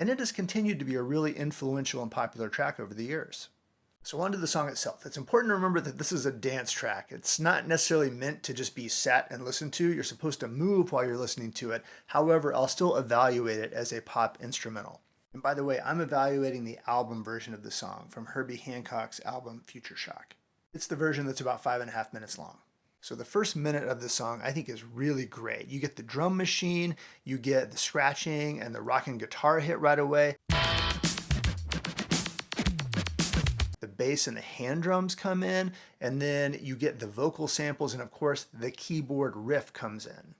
and it has continued to be a really influential and popular track over the years. So on to the song itself. It's important to remember that this is a dance track. It's not necessarily meant to just be sat and listened to. You're supposed to move while you're listening to it. However, I'll still evaluate it as a pop instrumental. And by the way, I'm evaluating the album version of the song from Herbie Hancock's album Future Shock. It's the version that's about 5.5 minutes long. So the first minute of the song I think is really great. You get the drum machine, you get the scratching and the rocking guitar hit right away. The bass and the hand drums come in, and then you get the vocal samples, and of course the keyboard riff comes in.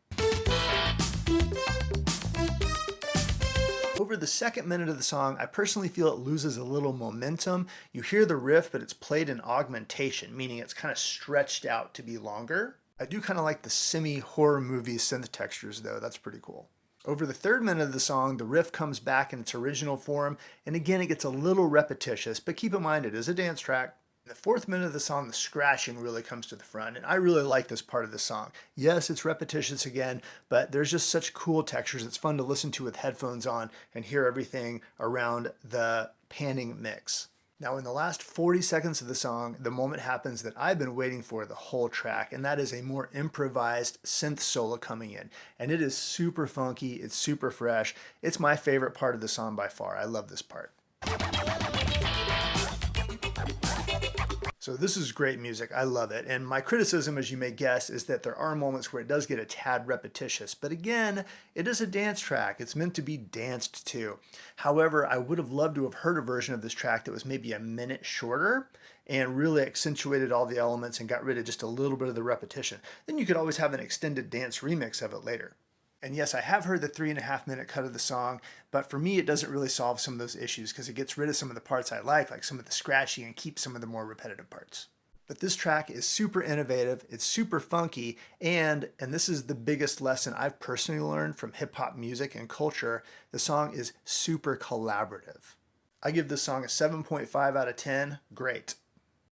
Over the second minute of the song, I personally feel it loses a little momentum. You hear the riff, but it's played in augmentation, meaning it's kind of stretched out to be longer. I do kind of like the semi-horror movie synth textures though, that's pretty cool. Over the third minute of the song, the riff comes back in its original form, and again it gets a little repetitious, but keep in mind it is a dance track. In the fourth minute of the song, the scratching really comes to the front, and I really like this part of the song. Yes, it's repetitious again, but there's just such cool textures. It's fun to listen to with headphones on and hear everything around the panning mix. Now in the last 40 seconds of the song, the moment happens that I've been waiting for the whole track, and that is a more improvised synth solo coming in. And it is super funky, it's super fresh. It's my favorite part of the song by far. I love this part. So this is great music, I love it. And my criticism, as you may guess, is that there are moments where it does get a tad repetitious. But again, it is a dance track. It's meant to be danced to. However, I would have loved to have heard a version of this track that was maybe a minute shorter and really accentuated all the elements and got rid of just a little bit of the repetition. Then you could always have an extended dance remix of it later. And yes, I have heard the 3.5 minute cut of the song, but for me it doesn't really solve some of those issues because it gets rid of some of the parts I like some of the scratchy, and keeps some of the more repetitive parts. But this track is super innovative, it's super funky, and this is the biggest lesson I've personally learned from hip hop music and culture, the song is super collaborative. I give this song a 7.5 out of 10, great.